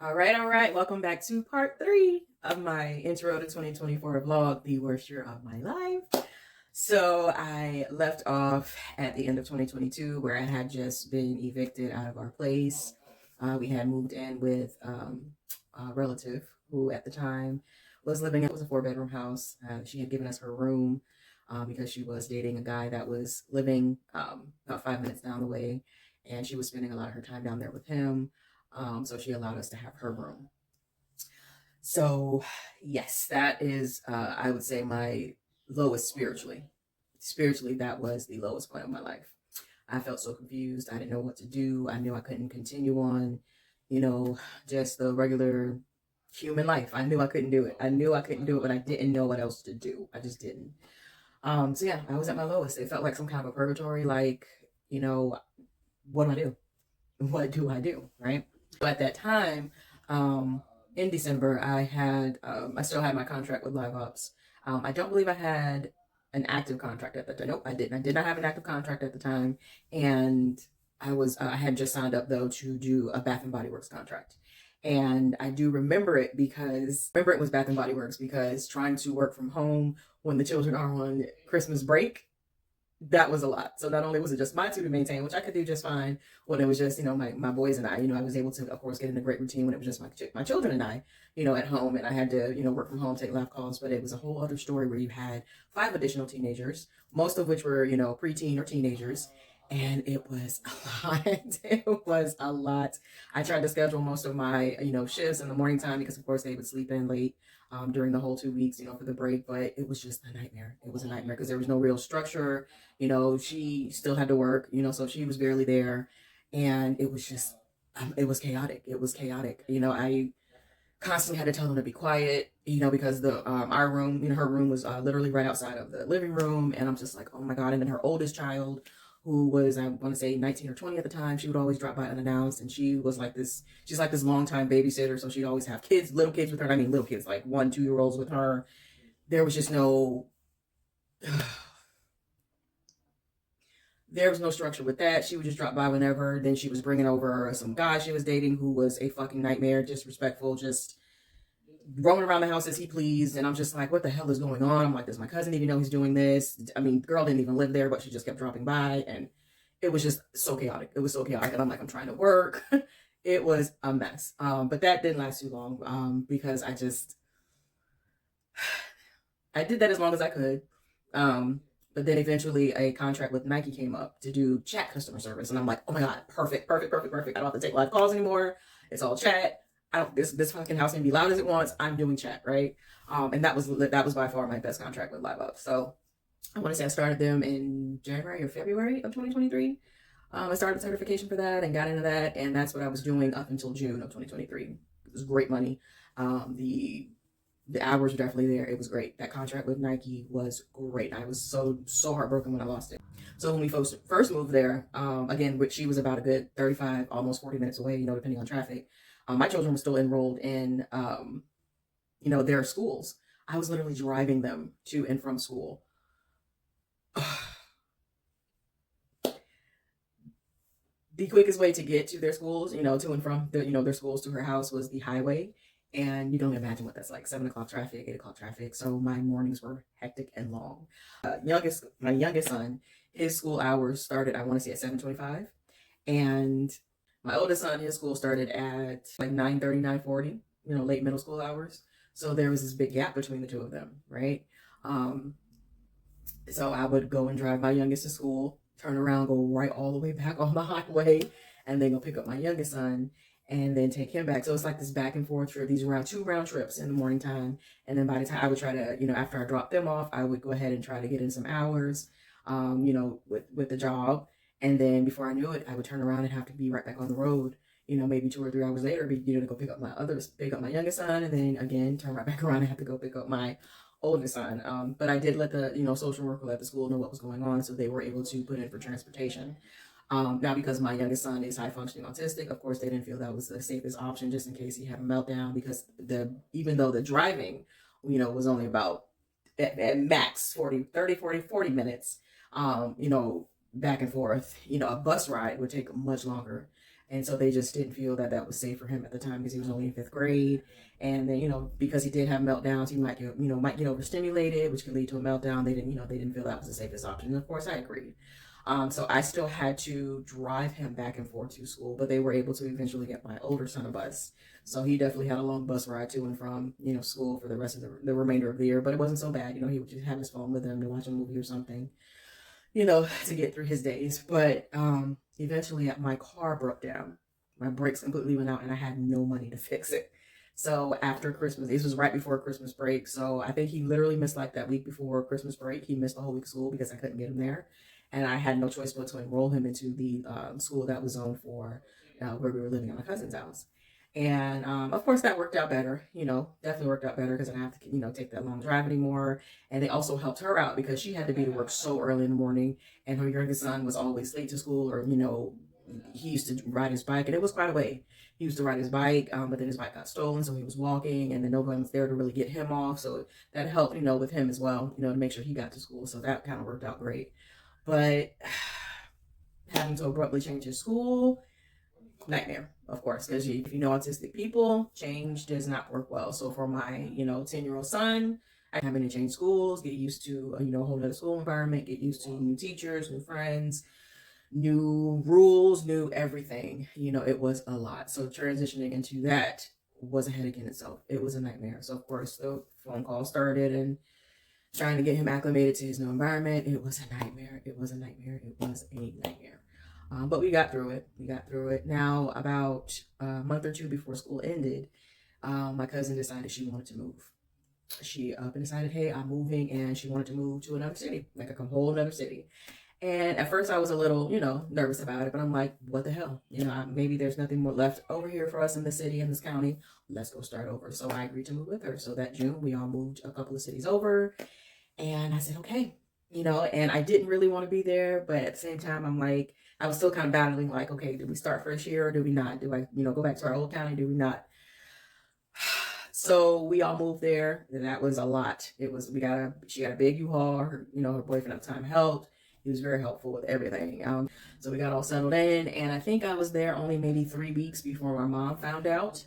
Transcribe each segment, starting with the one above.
All right. Welcome back to part 3 of my intro to 2024 vlog, the worst year of my life. So I left off at the end of 2022 where I had just been evicted out of our place. We had moved in with a relative who at the time was living, it was a 4-bedroom house. She had given us her room because she was dating a guy that was living about 5 minutes down the way, and she was spending a lot of her time down there with him. So she allowed us to have her room. So, yes, that is, I would say, my lowest spiritually. Spiritually, that was the lowest point of my life. I felt so confused. I didn't know what to do. I knew I couldn't continue on, just the regular human life. I knew I couldn't do it. I knew I couldn't do it, but I didn't know what else to do. I just didn't. So yeah, I was at my lowest. It felt like some kind of a purgatory. Like, what do I do? What do I do? Right. So at that time, in December, I still had my contract with Live Ops. I don't believe I had an active contract at the time. Nope, I didn't. I did not have an active contract at the time, and I had just signed up though to do a Bath and Body Works contract. And I do remember it was Bath and Body Works because trying to work from home when the children are on Christmas break, that was a lot. So not only was it just my two to maintain, which I could do just fine when it was just, my boys and I, I was able to, of course, get in a great routine when it was just my children and I, at home, and I had to, work from home, take live calls. But it was a whole other story where you had 5 additional teenagers, most of which were, preteen or teenagers. And it was a lot. It was a lot. I tried to schedule most of my, shifts in the morning time because, of course, they would sleep in late during the whole 2 weeks, for the break. But it was just a nightmare. It was a nightmare because there was no real structure. She still had to work, so she was barely there. And it was just, it was chaotic. It was chaotic. I constantly had to tell them to be quiet, because our room, her room was literally right outside of the living room. And I'm just like, oh my God. And then her oldest child, who was, I want to say 19 or 20 at the time, she would always drop by unannounced. And she's like this longtime babysitter. So she'd always have little kids with her. I mean, little kids, like 1-2-year-olds with her. There was just no, there was no structure with that. She would just drop by whenever. Then she was bringing over some guy she was dating who was a fucking nightmare, disrespectful, just roaming around the house as he pleased. And I'm just like, what the hell is going on? I'm like, does my cousin even know he's doing this? I mean, the girl didn't even live there, but she just kept dropping by. And it was just so chaotic. It was so chaotic. And I'm like, I'm trying to work. It was a mess. But that didn't last too long because I did that as long as I could. But then eventually a contract with Nike came up to do chat customer service. And I'm like, oh my God, perfect. I don't have to take live calls anymore. It's all chat. This fucking house can be loud as it wants. I'm doing chat, right? And that was by far my best contract with Live Up. So I want to say I started them in January or February of 2023. I started certification for that and got into that, and that's what I was doing up until June of 2023. It was great money. The hours were definitely there. It was great. That contract with Nike was great. I was so heartbroken when I lost it. So when we first moved there, again, which she was about a good 35, almost 40 minutes away, depending on traffic. My children were still enrolled in, their schools. I was literally driving them to and from school. The quickest way to get to their schools, to and from their schools to her house was the highway. And you don't imagine what that's like. 7 o'clock traffic, 8 o'clock traffic. So my mornings were hectic and long. My youngest son, his school hours started, I want to say, at 7:25. And my oldest son, his school started at like 9:30, 9:40, late middle school hours. So there was this big gap between the two of them, right? So I would go and drive my youngest to school, turn around, go right all the way back on the highway, and then go pick up my youngest son and then take him back. So it's like this back and forth trip, these 2 round trips in the morning time. And then by the time I would try to, after I dropped them off, I would go ahead and try to get in some hours, with the job. And then before I knew it, I would turn around and have to be right back on the road, maybe 2 or 3 hours later, to go pick up my youngest son, and then again, turn right back around and have to go pick up my oldest son. But I did let the, social worker at the school know what was going on, so they were able to put in for transportation. Now, because my youngest son is high functioning autistic, of course, they didn't feel that was the safest option just in case he had a meltdown, because even though the driving, was only about at max 40 minutes, back and forth, a bus ride would take much longer. And so they just didn't feel that that was safe for him at the time because he was only in 5th grade. And then, because he did have meltdowns, he might get overstimulated, which could lead to a meltdown. They didn't feel that was the safest option. And of course I agreed. So I still had to drive him back and forth to school, but they were able to eventually get my older son a bus. So he definitely had a long bus ride to and from, school for the rest of the remainder of the year, but it wasn't so bad. He would just have his phone with him to watch a movie or something, to get through his days. But eventually my car broke down. My brakes completely went out and I had no money to fix it. So after Christmas, this was right before Christmas break. So I think he literally missed like that week before Christmas break. He missed the whole week of school because I couldn't get him there. And I had no choice but to enroll him into the school that was zoned for where we were living at my cousin's house. And of course that worked out better, definitely worked out better because I didn't have to, take that long drive anymore. And they also helped her out because she had to be to work so early in the morning and her youngest son was always late to school, or, he used to ride his bike and it was quite a way. He used to ride his bike, but then his bike got stolen. So he was walking and then nobody was there to really get him off. So that helped, with him as well, to make sure he got to school. So that kind of worked out great. But having to abruptly change his school, nightmare, of course, because if you know autistic people, change does not work well. So for my 10-year-old son, I'm having to change schools, get used to a whole other school environment, get used to new teachers, new friends, new rules, new everything. It was a lot. So transitioning into that was a headache in itself. It was a nightmare. So of course the phone call started and trying to get him acclimated to his new environment. It was a nightmare. It was a nightmare. It was a nightmare. But we got through it. Now, about a month or two before school ended, my cousin decided she wanted to move. She up and decided, hey, I'm moving, and she wanted to move to another city, like a whole other city. And at first I was a little, nervous about it, but I'm like, what the hell? Maybe there's nothing more left over here for us in the city, in this county. Let's go start over. So I agreed to move with her. So that June, we all moved a couple of cities over. And I said, okay, and I didn't really want to be there. But at the same time, I'm like, I was still kind of battling, like, okay, do we start fresh here or do we not? Do I, go back to our old county? Do we not? So we all moved there. And that was a lot. She got a big U-Haul. Her boyfriend at the time helped. He was very helpful with everything. So we got all settled in, and I think I was there only maybe 3 weeks before my mom found out,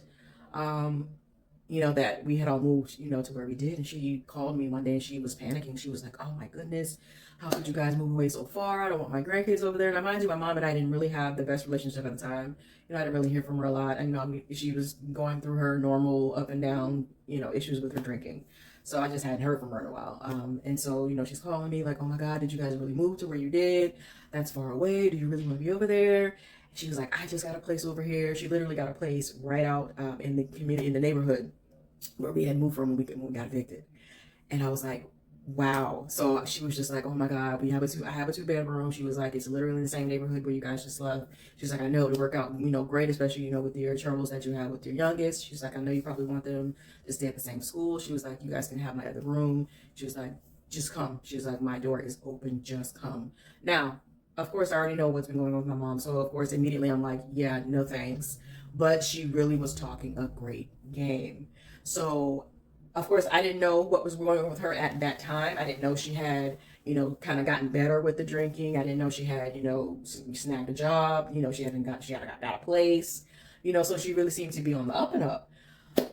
that we had all moved, to where we did. And she called me one day and she was panicking. She was like, oh my goodness, how could you guys move away so far? I don't want my grandkids over there. And mind you, my mom and I didn't really have the best relationship at the time. I didn't really hear from her a lot. And, she was going through her normal up and down, issues with her drinking. So I just hadn't heard from her in a while. And so, she's calling me like, oh my God, did you guys really move to where you did? That's far away. Do you really want to be over there? She was like, I just got a place over here. She literally got a place right out in the community, in the neighborhood where we had moved from when we got evicted. And I was like, wow. So she was just like, oh my God, I have a 2-bedroom. She was like, it's literally in the same neighborhood where you guys just left. She's like, I know it'll work out, great, especially, with your troubles that you have with your youngest. She's like, I know you probably want them to stay at the same school. She was like, you guys can have my other room. She was like, just come. She was like, my door is open, just come. Now, of course, I already know what's been going on with my mom. So of course, immediately I'm like, yeah, no thanks. But she really was talking a great game. So of course, I didn't know what was going on with her at that time. I didn't know she had, kind of gotten better with the drinking. I didn't know she had, snagged a job. She had got a place, so she really seemed to be on the up and up.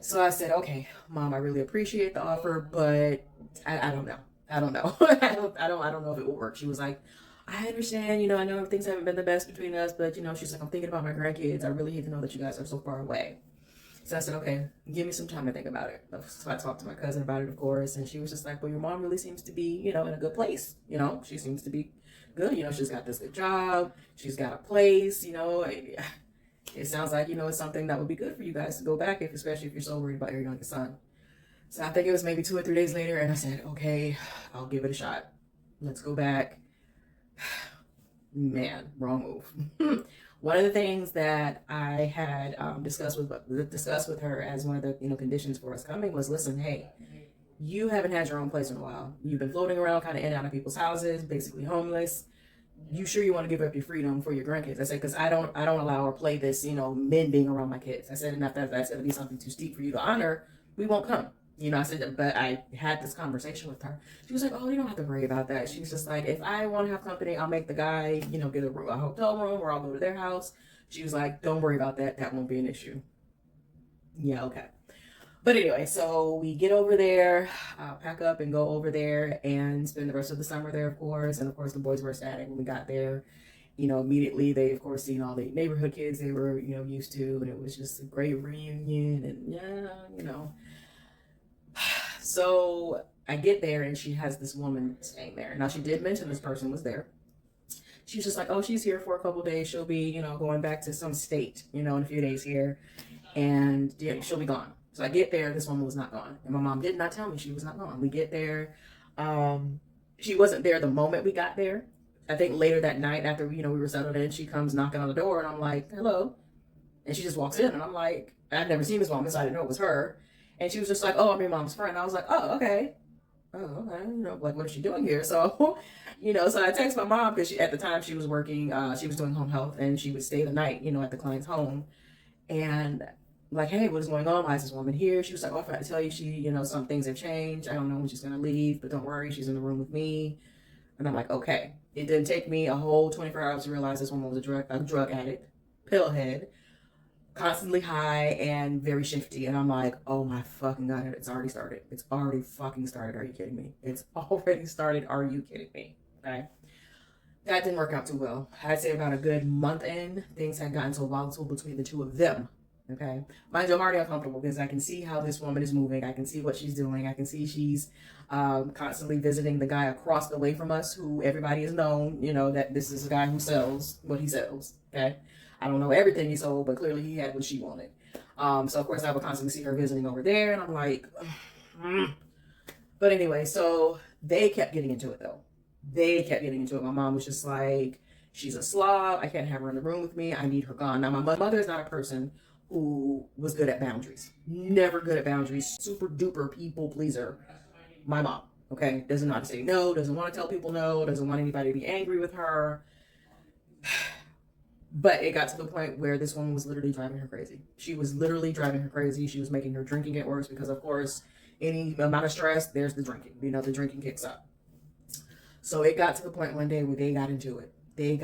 So I said, okay, Mom, I really appreciate the offer, but I don't know. I don't know. I don't know if it will work. She was like, I understand, I know things haven't been the best between us, but, she's like, I'm thinking about my grandkids. I really hate to know that you guys are so far away. So I said, okay, give me some time to think about it. So I talked to my cousin about it, of course, and she was just like, well, your mom really seems to be, in a good place. She seems to be good. She's got this good job. She's got a place, It sounds like, it's something that would be good for you guys to go back, especially if you're so worried about your youngest son. So I think it was maybe 2 or 3 days later, and I said, okay, I'll give it a shot. Let's go back. Man, wrong move. One of the things that I had discussed with her as one of the conditions for us coming was, listen, hey, you haven't had your own place in a while. You've been floating around kind of in and out of people's houses, basically homeless. You sure you want to give up your freedom for your grandkids? I said, because I don't allow or play this, men being around my kids. I said, and if that's going to be something too steep for you to honor, we won't come. I said, but I had this conversation with her. She was like, oh, you don't have to worry about that. She was just like, if I want to have company, I'll make the guy, get a hotel room or I'll go to their house. She was like, don't worry about that. That won't be an issue. Yeah, okay. But anyway, so we get over there, pack up and go over there and spend the rest of the summer there, of course. And of course, the boys were ecstatic when we got there. You know, immediately they, of course, seen all the neighborhood kids they were, you know, used to. And it was just a great reunion. And yeah, you know. So I get there and she has this woman staying there. Now, she did mention this person was there. She was just like, oh, she's here for a couple days. She'll be, you know, going back to some state, you know, in a few days here. And yeah, she'll be gone. So I get there, this woman was not gone. And my mom did not tell me she was not gone. We get there. She wasn't there the moment we got there. I think later that night after, you know, we were settled in, she comes knocking on the door and I'm like, hello. And she just walks in and I'm like, I've never seen this woman, so I didn't know it was her. And she was just like, oh, I'm your mom's friend. I was like, oh, okay. Oh, okay. You know, like, what is she doing here? So, you know, so I text my mom because at the time she was working, she was doing home health and she would stay the night, you know, at the client's home. And like, hey, what is going on? Why is this woman here? She was like, oh, I forgot to tell you, she, you know, some things have changed. I don't know when she's going to leave, but don't worry, she's in the room with me. And I'm like, okay. It didn't take me a whole 24 hours to realize this woman was a drug addict, pillhead, constantly high and very shifty. And I'm like, oh my fucking God, it's already started. It's already fucking started. Are you kidding me? It's already started. Are you kidding me? Okay. That didn't work out too well. I'd say about a good month in, things had gotten so volatile between the two of them. Okay. Mind you, I'm already uncomfortable because I can see how this woman is moving. I can see what she's doing. I can see she's constantly visiting the guy across the way from us who everybody has known, you know, that this is a guy who sells what he sells. Okay. I don't know everything he sold, but clearly he had what she wanted. So of course I would constantly see her visiting over there and I'm like, But anyway, so they kept getting into it though. They kept getting into it. My mom was just like, she's a slob. I can't have her in the room with me. I need her gone. Now, my mother is not a person who was good at boundaries. Never good at boundaries. Super duper people pleaser. My mom, okay? Doesn't know how to say no. Doesn't want to tell people no. Doesn't want anybody to be angry with her. But it got to the point where this woman was literally driving her crazy. She was literally driving her crazy. She was making her drinking get worse because, of course, any amount of stress, there's the drinking. You know, the drinking kicks up. So it got to the point one day where they got into it. They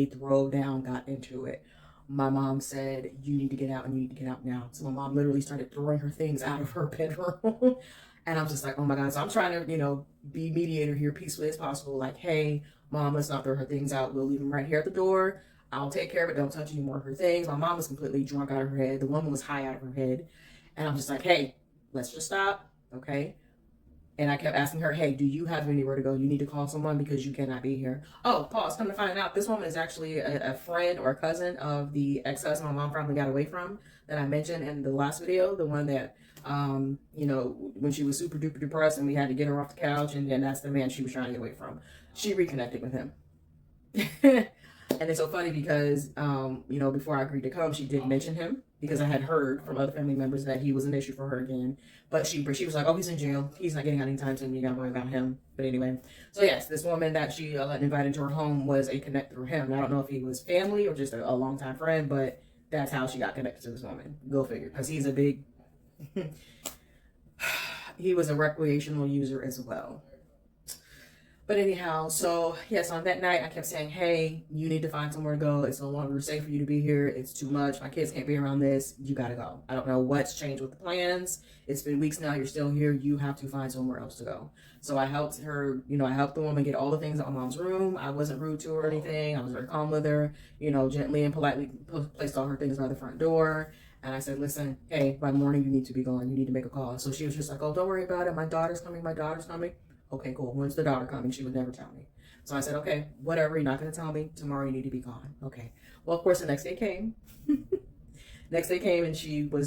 throw down, got into it. My mom said, you need to get out and you need to get out now. So my mom literally started throwing her things out of her bedroom. And I'm just like, oh my God. So I'm trying to, you know, be mediator here peacefully as possible. Like, hey, mom, let's not throw her things out. We'll leave them right here at the door. I'll take care of it. Don't touch any more of her things. My mom was completely drunk out of her head. The woman was high out of her head. And I'm just like, hey, let's just stop. Okay. And I kept asking her, hey, do you have anywhere to go? You need to call someone because you cannot be here. Oh, pause. Come to find out, this woman is actually a friend or a cousin of the ex-husband my mom finally got away from that I mentioned in the last video. The one that, you know, when she was super duper depressed and we had to get her off the couch. And then that's the man she was trying to get away from. She reconnected with him. And it's so funny because, you know, before I agreed to come, she did mention him because I had heard from other family members that he was an issue for her again. But she was like, oh, he's in jail. He's not getting out anytime soon. You gotta worry about him. But anyway, so yes, this woman that she invited to her home was a connect through him. And I don't know if he was family or just a longtime friend, but that's how she got connected to this woman. Go figure. Because he's a big, he was a recreational user as well. But anyhow, so yes, on that night, I kept saying, hey, you need to find somewhere to go. It's no longer safe for you to be here. It's too much. My kids can't be around this. You got to go. I don't know what's changed with the plans. It's been weeks now. You're still here. You have to find somewhere else to go. So I helped her, you know, I helped the woman get all the things out of mom's room. I wasn't rude to her or anything. I was very calm with her, you know, gently and politely placed all her things by the front door. And I said, listen, hey, by morning, you need to be gone. You need to make a call. So she was just like, oh, don't worry about it. My daughter's coming. My daughter's coming. Okay, cool. When's the daughter coming? She would never tell me. So I said, okay, whatever. You're not going to tell me. Tomorrow you need to be gone. Okay. Well, of course, the next day came. Next day came and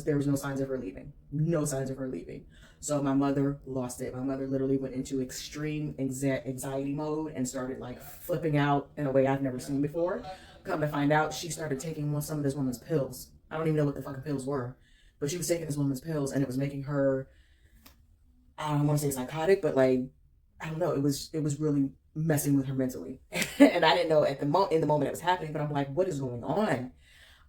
there was no signs of her leaving. No signs of her leaving. So my mother lost it. My mother literally went into extreme anxiety mode and started like flipping out in a way I've never seen before. Come to find out, she started taking some of this woman's pills. I don't even know what the fucking pills were, but she was taking this woman's pills and it was making her, I don't want to say psychotic, but like, I don't know. It was really messing with her mentally. And I didn't know in the moment it was happening, but I'm like, what is going on?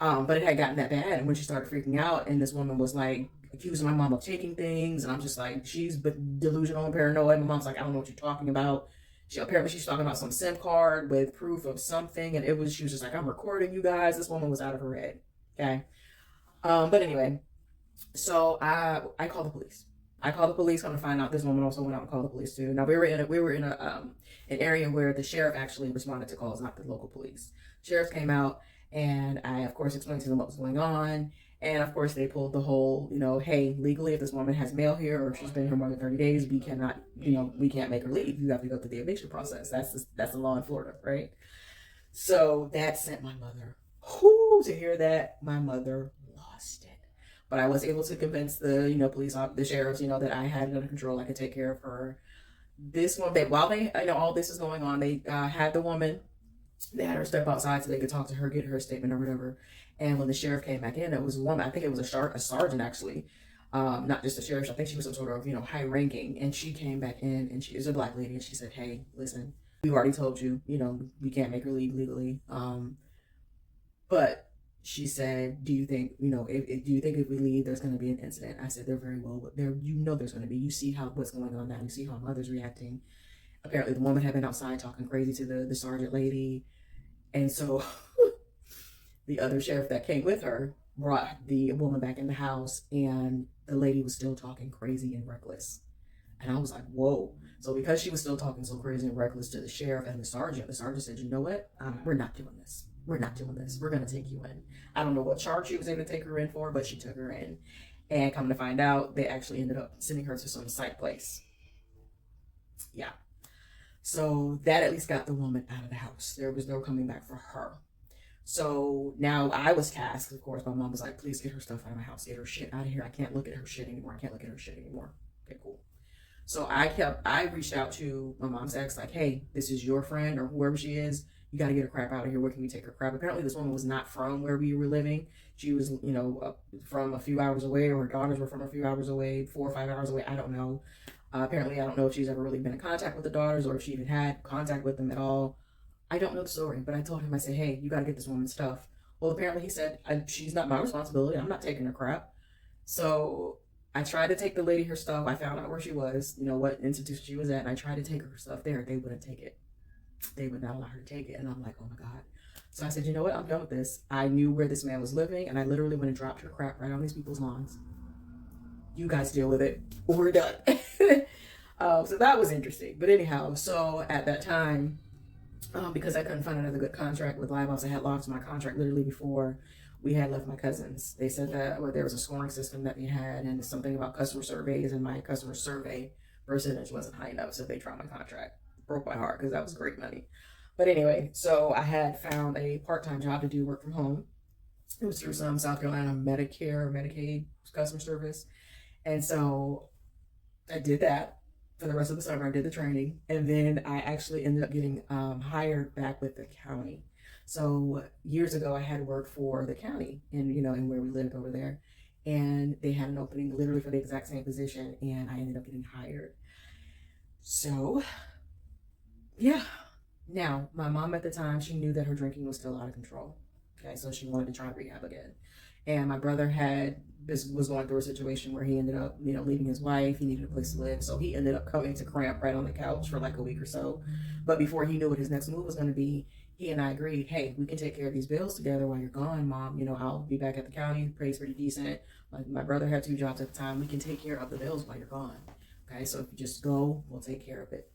But it had gotten that bad. And when she started freaking out and this woman was like accusing my mom of taking things. And I'm just like, she's delusional and paranoid. My mom's like, I don't know what you're talking about. She's talking about some SIM card with proof of something, and she was just like, I'm recording you guys. This woman was out of her head. Okay. But anyway, so I called the police. I called the police, come to find out this woman also went out and called the police too. Now we were in an area where the sheriff actually responded to calls, not the local police. Sheriff came out, and I of course explained to them what was going on. And of course they pulled the whole, hey, legally if this woman has mail here or if she's been here more than 30 days, we cannot, we can't make her leave. You have to go through the eviction process. That's the law in Florida, right? So that sent my mother, to hear that, my mother lost it. But I was able to convince the, police, the sheriffs, that I had it under control. I could take care of her. This one, while all this is going on, they had the woman, they had her step outside so they could talk to her, get her statement or whatever. And when the sheriff came back in, it was a woman. I think it was a sergeant actually, not just a sheriff. I think she was some sort of high ranking. And she came back in, and she was a black lady, and she said, "Hey, listen, we've already told you, we can't make her leave legally. But she said, do you think if we leave, there's going to be an incident?" I said, "There very well, there's going to be. You see what's going on now. You see how mother's reacting. Apparently, the woman had been outside talking crazy to the sergeant lady, and so." The other sheriff that came with her brought the woman back in the house, and the lady was still talking crazy and reckless. And I was like, whoa. So because she was still talking so crazy and reckless to the sheriff and the sergeant said, "You know what? We're not doing this. We're not doing this. We're going to take you in." I don't know what charge she was able to take her in for, but she took her in. And come to find out, they actually ended up sending her to some psych place. Yeah. So that at least got the woman out of the house. There was no coming back for her. So now I was tasked, of course. My mom was like, "Please get her stuff out of my house. Get her shit out of here. I can't look at her shit anymore. Okay, cool. So I reached out to my mom's ex, like, "Hey, this is your friend or whoever she is. You got to get her crap out of here. Where can we take her crap?" Apparently this woman was not from where we were living. She was, from a few hours away, or her daughters were from a few hours away, 4 or 5 hours away. I don't know. Apparently, I don't know if she's ever really been in contact with the daughters or if she even had contact with them at all. I don't know the story, but I told him, I said, "Hey, you got to get this woman's stuff." Well, apparently he said, "She's not my responsibility. I'm not taking her crap." So I tried to take the lady her stuff. I found out where she was, what institution she was at, and I tried to take her stuff there. They wouldn't take it. They would not allow her to take it. And I'm like, oh my God. So I said, "You know what? I'm done with this." I knew where this man was living, and I literally went and dropped her crap right on these people's lawns. "You guys deal with it. We're done." So that was interesting. But anyhow, so at that time, because I couldn't find another good contract with Live House, I had lost my contract literally before we had left my cousins. They said that there was a scoring system that we had, and something about customer surveys, and my customer survey percentage wasn't high enough, so they dropped my contract. Broke my heart because that was great money. But anyway, so I had found a part-time job to do work from home. It was through some South Carolina Medicare or Medicaid customer service. And so I did that for the rest of the summer. I did the training, and then I actually ended up getting hired back with the county. So years ago, I had worked for the county in where we lived over there, and they had an opening literally for the exact same position, and I ended up getting hired. So yeah. Now, my mom at the time, she knew that her drinking was still out of control. Okay, so she wanted to try rehab again. And my brother was going through a situation where he ended up, leaving his wife. He needed a place to live. So he ended up coming to cramp right on the couch for like a week or so. But before he knew what his next move was going to be, he and I agreed, "Hey, we can take care of these bills together while you're gone, Mom. I'll be back at the county. Pays pretty decent. My brother had 2 jobs at the time. We can take care of the bills while you're gone. Okay, so if you just go, we'll take care of it."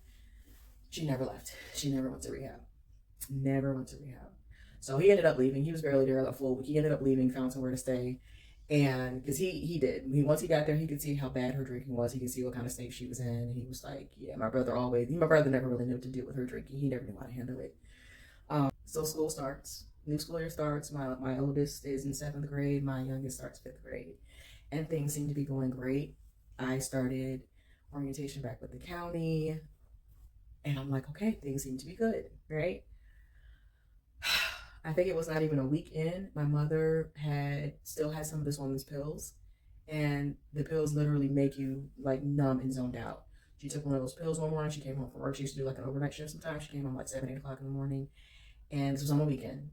She never left. She never went to rehab. Never went to rehab. So he ended up leaving. He was barely there a full week. He ended up leaving, found somewhere to stay. And because he did. Once he got there, he could see how bad her drinking was. He could see what kind of state she was in. And he was like, yeah, my brother never really knew what to do with her drinking. He never knew how to handle it. So school starts. New school year starts. My oldest is in 7th grade. My youngest starts 5th grade. And things seem to be going great. I started orientation back with the county. And I'm like, okay, things seem to be good, right? I think it was not even a week in, my mother still had some of this woman's pills, and the pills literally make you like numb and zoned out. She took one of those pills one morning. She came home from work. She used to do like an overnight shift sometimes. She came home like 7, 8 o'clock in the morning, and this was on a weekend.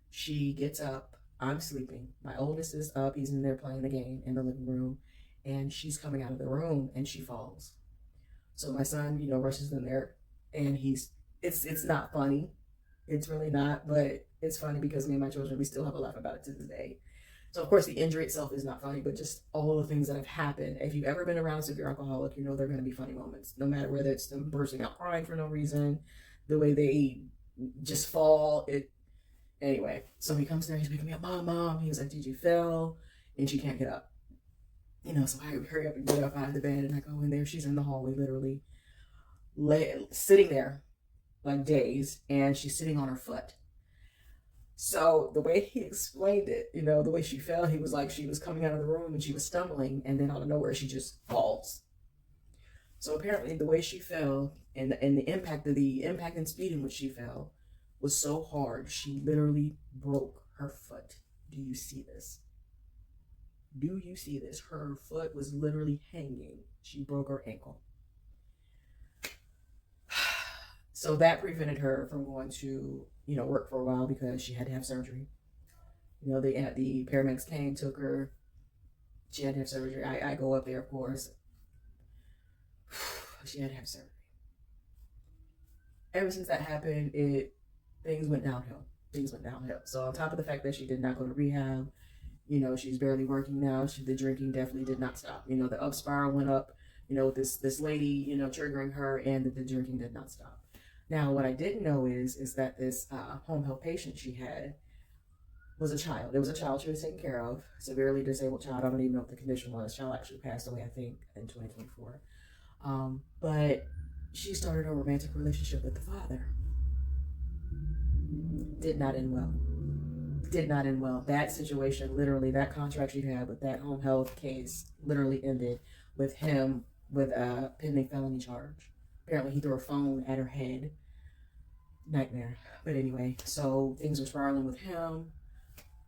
She gets up. I'm sleeping. My oldest is up. He's in there playing the game in the living room, and she's coming out of the room and she falls. So my son, rushes in there. and it's not funny. It's really not, but it's funny because me and my children, we still have a laugh about it to this day. So of course the injury itself is not funny, but just all the things that have happened. If you've ever been around a severe alcoholic, you know they're going to be funny moments, no matter whether it's them bursting out crying for no reason, the way they just fall. Anyway, so he comes there, he's picking me up, mom. He was like, Gigi fell, and she can't get up. So I hurry up and get up out of the bed, and I go in there. She's in the hallway, literally sitting there like dazed, and she's sitting on her foot. So the way he explained it, the way she fell, he was like, she was coming out of the room and she was stumbling, and then out of nowhere she just falls. So apparently the way she fell and the impact and speed in which she fell was so hard, she literally broke her foot. Do you see this? Do you see this? Her foot was literally hanging. She broke her ankle. So that prevented her from going to, work for a while because she had to have surgery. The paramedics came, took her. She had to have surgery. I go up there, of course. She had to have surgery. Ever since that happened, things went downhill. So on top of the fact that she did not go to rehab, she's barely working now. The drinking definitely did not stop. The up spiral went up, with this lady, triggering her, and the drinking did not stop. Now, what I didn't know is that this home health patient she had was a child. It was a child she was taking care of, severely disabled child. I don't even know what the condition was. Child actually passed away, I think, in 2024. But she started a romantic relationship with the father. Did not end well. That situation, literally, that contract she had with that home health case literally ended with him with a pending felony charge. Apparently he threw a phone at her head. Nightmare. But anyway, so things were spiraling with him.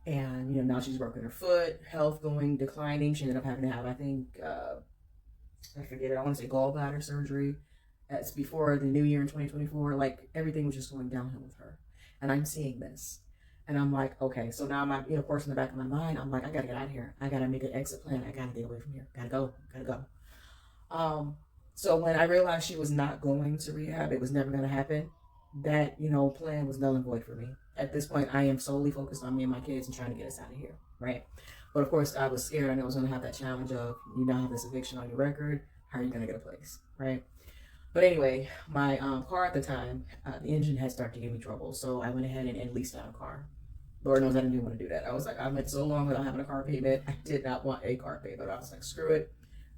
And, now she's broken her foot, health declining. She ended up having to have, I think, I forget it, I want to say gallbladder surgery. That's before the new year in 2024. Like, everything was just going downhill with her. And I'm seeing this. And I'm like, okay, so now my, of course, in the back of my mind, I'm like, I gotta get out of here. I gotta make an exit plan. I gotta get away from here. Gotta go. So when I realized she was not going to rehab, it was never going to happen, that, plan was null and void for me. At this point, I am solely focused on me and my kids and trying to get us out of here, right? But of course, I was scared. I knew I was going to have that challenge of, you now have this eviction on your record. How are you going to get a place, right? But anyway, my car at the time, the engine had started to give me trouble. So I went ahead and leased out a car. Lord knows I didn't want to do that. I was like, I went so long without having a car payment. I did not want a car payment. I was like, screw it.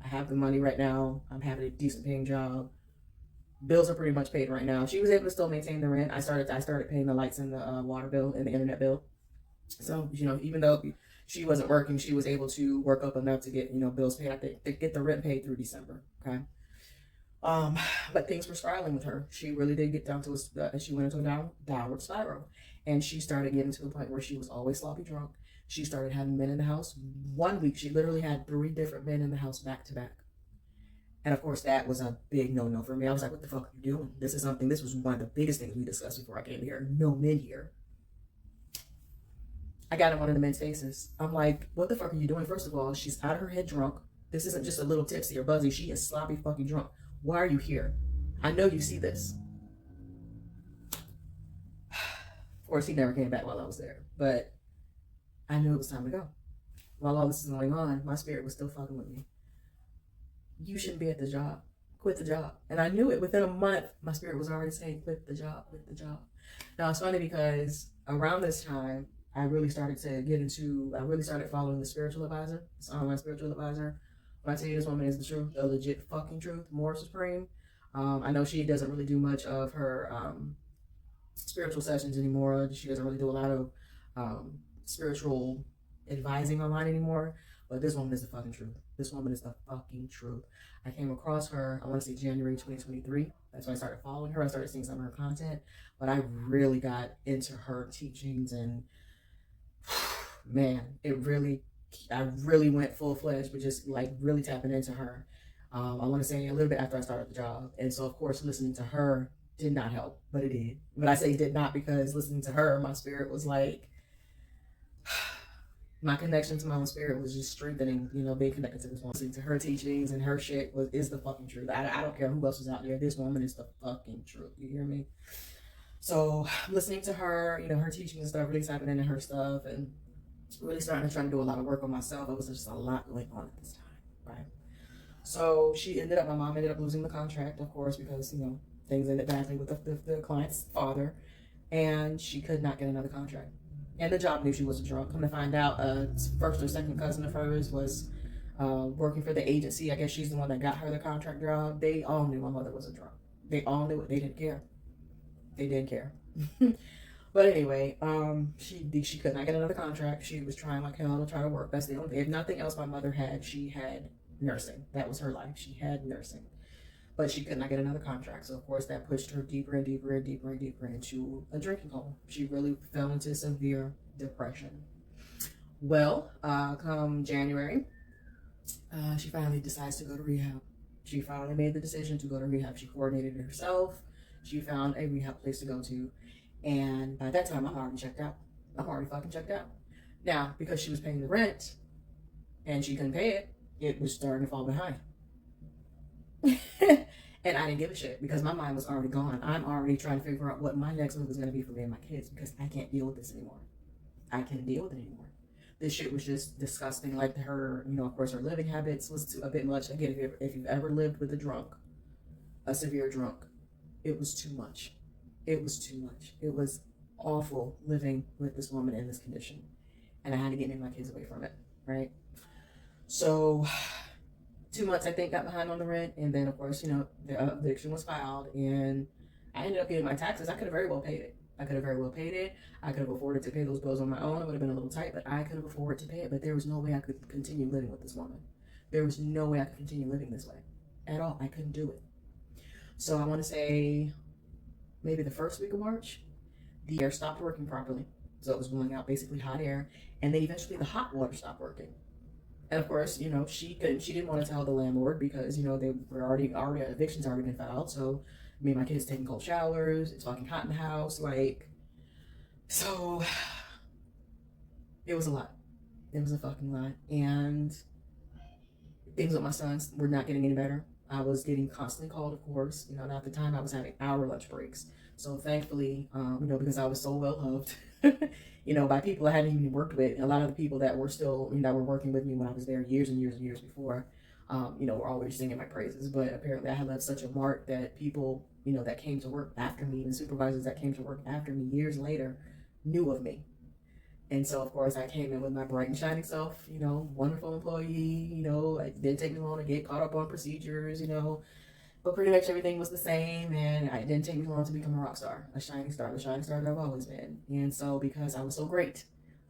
I have the money right now. I'm having a decent paying job. Bills are pretty much paid right now. She was able to still maintain the rent. I started paying the lights and the water bill and the internet bill. So, even though she wasn't working, she was able to work up enough to get, bills paid. I think to get the rent paid through December. Okay. But things were spiraling with her. She really did get down to she went into a downward spiral. And she started getting to the point where she was always sloppy drunk. She started having men in the house. 1 week, she literally had 3 different men in the house back to back. And of course, that was a big no-no for me. I was like, what the fuck are you doing? This was one of the biggest things we discussed before I came here. No men here. I got in one of the men's faces. I'm like, what the fuck are you doing? First of all, she's out of her head drunk. This isn't just a little tipsy or buzzy. She is sloppy fucking drunk. Why are you here? I know you see this. Of course, he never came back while I was there. But I knew it was time to go. While all this is going on, my spirit was still fucking with me. You shouldn't be at the job. Quit the job. And I knew it. Within a month, my spirit was already saying, quit the job. Now, it's funny because around this time, I really started following the spiritual advisor, this online spiritual advisor. When I tell you this woman is the truth, the legit fucking truth, more supreme. I know she doesn't really do much of her spiritual sessions anymore. She doesn't really do a lot of spiritual advising online anymore. But this woman is the fucking truth. This woman is the fucking truth. I came across her, I want to say January 2023. That's when I started following her. I started seeing some of her content. But I really got into her teachings, and man, I really went full-fledged, but just like really tapping into her. I want to say a little bit after I started the job. And so, of course, listening to her did not help, but it did. But I say did not because listening to her, my spirit was like, my connection to my own spirit was just strengthening, you know, being connected to this woman. Listening to her teachings and her shit is the fucking truth. I don't care who else is out there. This woman is the fucking truth. You hear me? So listening to her, you know, her teachings and stuff, really tapping into her stuff and really starting to try to do a lot of work on myself. It was just a lot going on at this time, right? So my mom ended up losing the contract, of course, because, you know, things ended badly with the client's father, and she could not get another contract. And the job knew she was a drunk. Come to find out, first or second cousin of hers was working for the agency. I guess she's the one that got her the contract job. They all knew my mother was a drunk. They all knew it. They didn't care. They didn't care. But anyway, she could not get another contract. She was trying like hell to try to work. That's the only, if nothing else my mother had, she had nursing. That was her life. She had nursing. But she could not get another contract. So of course that pushed her deeper and deeper and deeper and deeper into a drinking hole. She really fell into severe depression. Well, come January, she finally decides to go to rehab. She finally made the decision to go to rehab. She coordinated it herself. She found a rehab place to go to. And by that time, I'm already checked out. I'm already fucking checked out. Now, because she was paying the rent and she couldn't pay it, it was starting to fall behind. And I didn't give a shit because my mind was already gone. I'm already trying to figure out what my next move is going to be for me and my kids because I can't deal with this anymore. I can't deal with it anymore. This shit was just disgusting. Like her, you know, of course, her living habits was a bit much. Again, if you've ever lived with a drunk, a severe drunk, it was too much. It was too much. It was awful living with this woman in this condition. And I had to get me and my kids away from it, right? So 2 months, I think, got behind on the rent. And then, of course, you know, the eviction was filed. And I ended up getting my taxes. I could have very well paid it. I could have afforded to pay those bills on my own. It would have been a little tight, but I could have afforded to pay it. But there was no way I could continue living with this woman. There was no way I could continue living this way at all. I couldn't do it. So I want to say maybe the first week of March, the air stopped working properly. So it was blowing out basically hot air. And then eventually the hot water stopped working. And of course, you know, she didn't want to tell the landlord because, you know, they were already evictions already been filed. So me and my kids taking cold showers, it's fucking hot in the house, like, so it was a lot. It was a fucking lot. And things with my sons were not getting any better. I was getting constantly called, of course. You know, and at the time I was having hour lunch breaks. So thankfully, you know, because I was so well loved, you know, by people I hadn't even worked with. A lot of the people that were still, you know, that were working with me when I was there years and years and years before, you know, were always singing my praises. But apparently I had left such a mark that people, you know, that came to work after me and supervisors that came to work after me years later knew of me. And so, of course, I came in with my bright and shining self, you know, wonderful employee, you know, it didn't take me long to get caught up on procedures, you know, but pretty much everything was the same. And it didn't take me long to become a rock star, the shining star that I've always been. And so, because I was so great,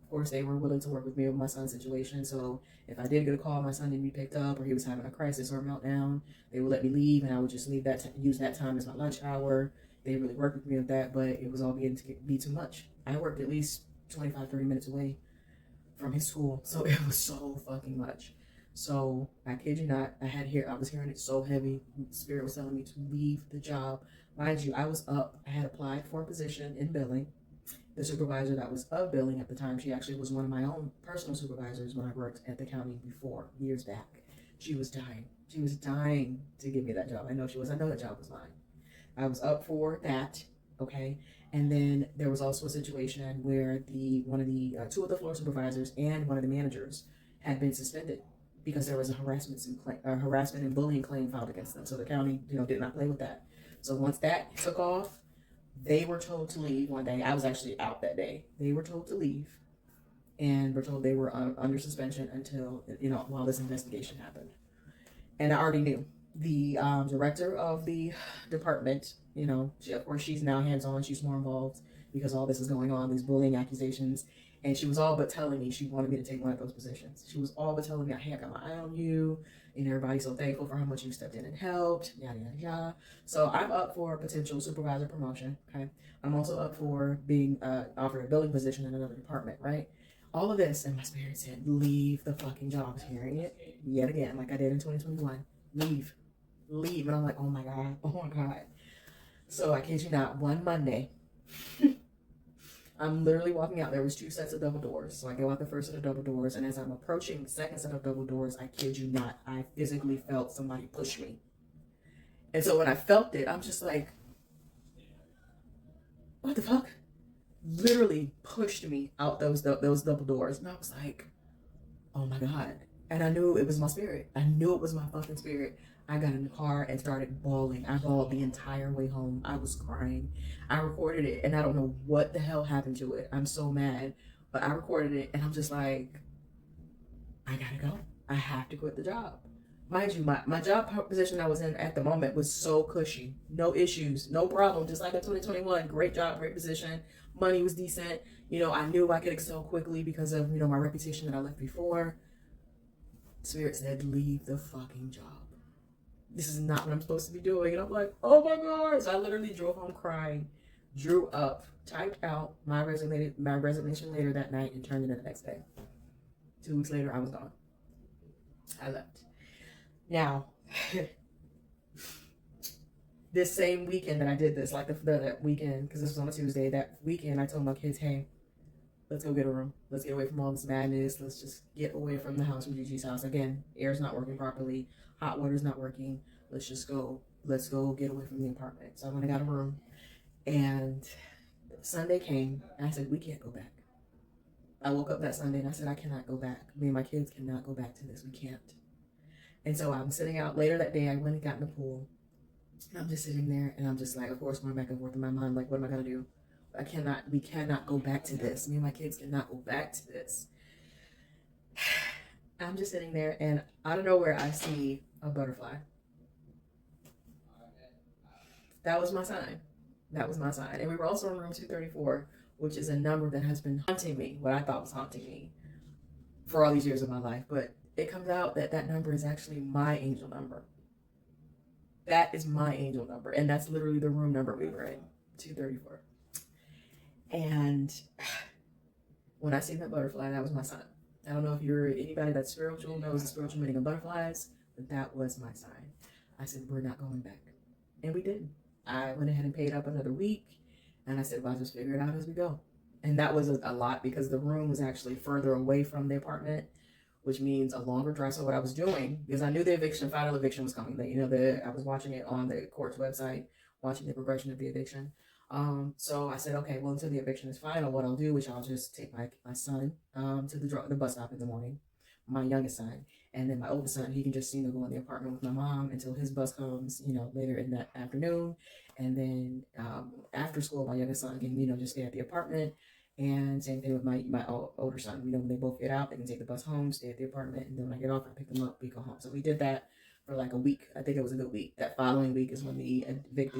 of course, they were willing to work with me with my son's situation. So if I did get a call, my son didn't be picked up or he was having a crisis or a meltdown, they would let me leave and I would just leave use that time as my lunch hour. They really worked with me with that, but it was all beginning to be too much. I worked at least 25, 30 minutes away from his school. So it was so fucking much. So I kid you not, I was hearing it so heavy. Spirit was telling me to leave the job. Mind you, I was up. I had applied for a position in billing. The supervisor that was of billing at the time, she actually was one of my own personal supervisors when I worked at the county before, years back. She was dying. She was dying to give me that job. I know she was. I know that job was mine. I was up for that, okay? And then there was also a situation where two of the floor supervisors and one of the managers had been suspended because there was a harassment and bullying claim filed against them. So the county, you know, did not play with that. So once that took off, they were told to leave one day. I was actually out that day. They were told to leave and were told they were under suspension until, you know, while this investigation happened. And I already knew. The director of the department, you know, of course, she's now hands-on. She's more involved because all this is going on, these bullying accusations. And she was all but telling me she wanted me to take one of those positions. She was all but telling me, hey, I got my eye on you. And everybody's so thankful for how much you stepped in and helped, yada, yada, yada. So I'm up for a potential supervisor promotion, okay? I'm also up for being offered a billing position in another department, right? All of this, and my spirit said, leave the fucking job. Hearing it yet again, like I did in 2021. Leave. And I'm like, oh my God. So I kid you not, one Monday, I'm literally walking out. There was 2 sets of double doors. So I go out the first set of double doors, and as I'm approaching the second set of double doors, I kid you not, I physically felt somebody push me. And so when I felt it, I'm just like, what the fuck? Literally pushed me out those double doors. And I was like, oh my God. And I knew it was my spirit. I knew it was my fucking spirit. I got in the car and started bawling. I bawled the entire way home. I was crying. I recorded it, and I don't know what the hell happened to it. I'm so mad. But I recorded it, and I'm just like, I gotta go. I have to quit the job. Mind you, my job position I was in at the moment was so cushy. No issues, no problem. Just like in 2021, great job, great position. Money was decent. You know, I knew I could excel quickly because of, you know, my reputation that I left before. Spirit said, leave the fucking job. This is not what I'm supposed to be doing. And I'm like, oh my God. So I literally drove home crying, drew up, typed out my resignation later that night, and turned it in the next day. 2 weeks later, I was gone. I left. Now, this same weekend that I did this, like the weekend, because this was on a Tuesday, that weekend I told my kids, hey, let's go get a room. Let's get away from all this madness. Let's just get away from the house, from Gigi's house. Again, air's not working properly. Hot water's not working. Let's just go. Let's go get away from the apartment. So I went and got a room. And Sunday came, and I said, we can't go back. I woke up that Sunday, and I said, I cannot go back. Me and my kids cannot go back to this. We can't. And so I'm sitting out later that day. I went and got in the pool. And I'm just sitting there, and I'm just like, of course, going back and forth in my mind, like, what am I going to do? We cannot go back to this. Me and my kids cannot go back to this. I'm just sitting there, and out of nowhere, I see a butterfly. That was my sign. That was my sign. And we were also in room 234, which is a number that has been haunting me, what I thought was haunting me for all these years of my life. But it comes out that that number is actually my angel number. That is my angel number. And that's literally the room number we were in, 234. And when I see that butterfly, that was my sign. I don't know if you're anybody that's spiritual, knows the spiritual meaning of butterflies, but that was my sign. I said, we're not going back. And we did. I went ahead and paid up another week. And I said, well, I'll just figure it out as we go. And that was a lot because the room was actually further away from the apartment, which means a longer drive. So what I was doing, because I knew the final eviction was coming. You know, I was watching it on the court's website, watching the progression of the eviction. So I said, okay, well, until the eviction is final, what I'll do is I'll just take my son to the bus stop in the morning, my youngest son, and then my oldest son, he can just, go in the apartment with my mom until his bus comes, later in that afternoon. And then after school, my youngest son can, just stay at the apartment. And same thing with my older son. They both get out, they can take the bus home, stay at the apartment, and then when I get off, I pick them up, we go home. So we did that for like a week. I think it was a good week. That following week is when the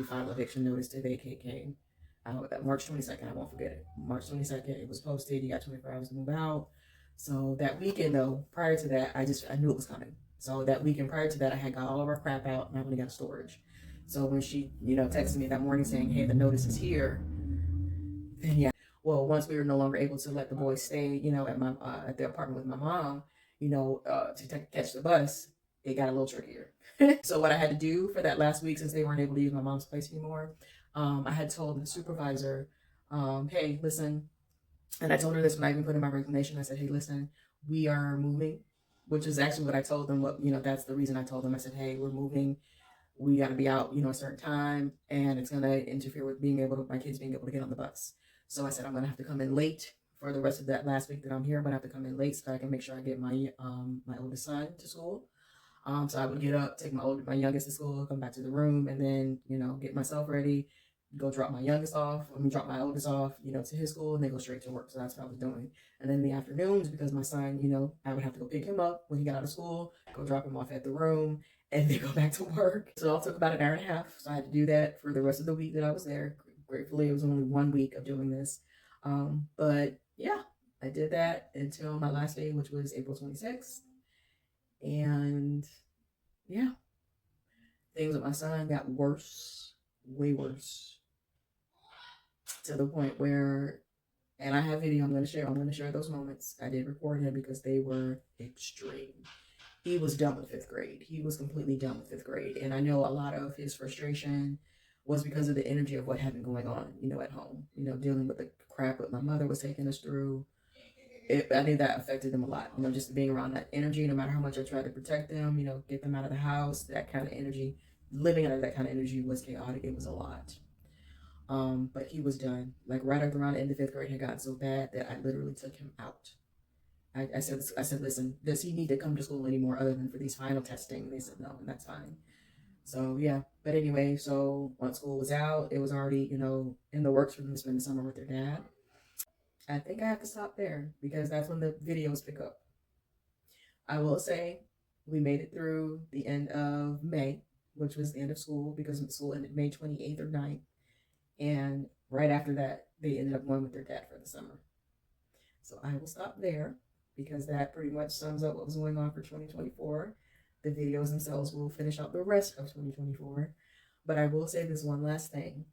final eviction notice to vacate came. March 22nd, I won't forget it. March 22nd, it was posted. You got 24 hours to move out. So that weekend, though, prior to that, I knew it was coming. So that weekend prior to that, I had got all of our crap out, and I went and got storage. So when she, texted me that morning saying, hey, the notice is here, then yeah. Well, once we were no longer able to let the boys stay, at the apartment with my mom, to catch the bus, it got a little trickier. So what I had to do for that last week, since they weren't able to use my mom's place anymore, I had told the supervisor, hey, listen, and I told her this when I even put in my resignation. I said, hey, listen, we are moving, which is actually what I told them. That's the reason I told them. I said, hey, we're moving. We got to be out, a certain time, and it's going to interfere with my kids being able to get on the bus. So I said, I'm going to have to come in late for the rest of that last week that I'm here. I'm going to have to come in late so I can make sure I get my oldest son to school. So I would get up, take my youngest to school, come back to the room, and then, get myself ready, go drop my youngest off, drop my oldest off, to his school, and then go straight to work. So that's what I was doing. And then in the afternoons, because my son, I would have to go pick him up when he got out of school, go drop him off at the room, and then go back to work. So it all took about an hour and a half. So I had to do that for the rest of the week that I was there. Gratefully, it was only 1 week of doing this. But yeah, I did that until my last day, which was April 26th. And yeah, things with my son got worse, way worse, to the point where, and I have video I'm going to share those moments. I did record him because they were extreme. He was done with 5th grade. He was completely done with 5th grade. And I know a lot of his frustration was because of the energy of what had been going on, at home, dealing with the crap that my mother was taking us through. I think that affected them a lot, just being around that energy, no matter how much I tried to protect them, get them out of the house, that kind of energy, living under that kind of energy was chaotic. It was a lot. But he was done. Like right around the end of fifth grade, it got so bad that I literally took him out. I said, listen, does he need to come to school anymore other than for these final testing? They said no, and that's fine. So yeah, but anyway, so once school was out, it was already, in the works for them to spend the summer with their dad. I think I have to stop there because that's when the videos pick up. I will say we made it through the end of May, which was the end of school because school ended May 28th or 9th. And right after that, they ended up going with their dad for the summer. So I will stop there because that pretty much sums up what was going on for 2024. The videos themselves will finish out the rest of 2024. But I will say this one last thing.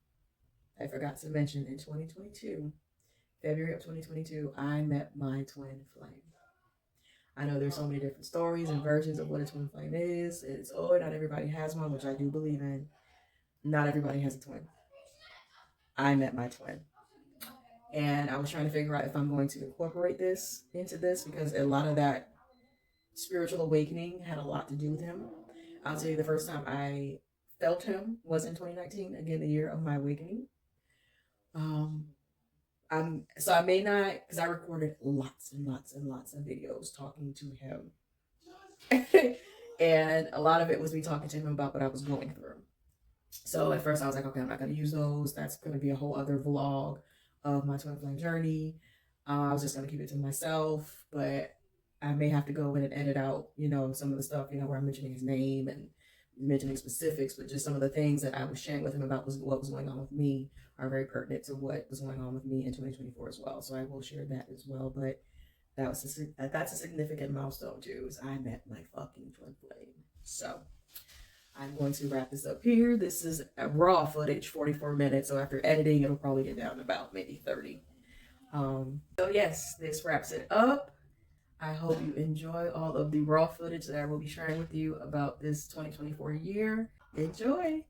I forgot to mention in 2022, February of 2022, I met my twin flame. I know there's so many different stories and versions of what a twin flame is. It's, oh, not everybody has one, which I do believe in. Not everybody has a twin. I met my twin. And I was trying to figure out if I'm going to incorporate this into this because a lot of that spiritual awakening had a lot to do with him. I'll tell you the first time I felt him was in 2019, again, the year of my awakening. Um, so I may not, because I recorded lots and lots and lots of videos talking to him. And a lot of it was me talking to him about what I was going through. So at first I was like, okay, I'm not going to use those. That's going to be a whole other vlog of my twin flame journey. I was just going to keep it to myself, but I may have to go in and edit out, some of the stuff, where I'm mentioning his name and mentioning specifics, but just some of the things that I was sharing with him about what was going on with me are very pertinent to what was going on with me in 2024 as well. So I will share that as well. But that's a significant milestone too. Is I met my fucking twin flame. So I'm going to wrap this up here. This is a raw footage, 44 minutes. So after editing, it'll probably get down to about maybe 30. So yes, this wraps it up. I hope you enjoy all of the raw footage that I will be sharing with you about this 2024 year. Enjoy.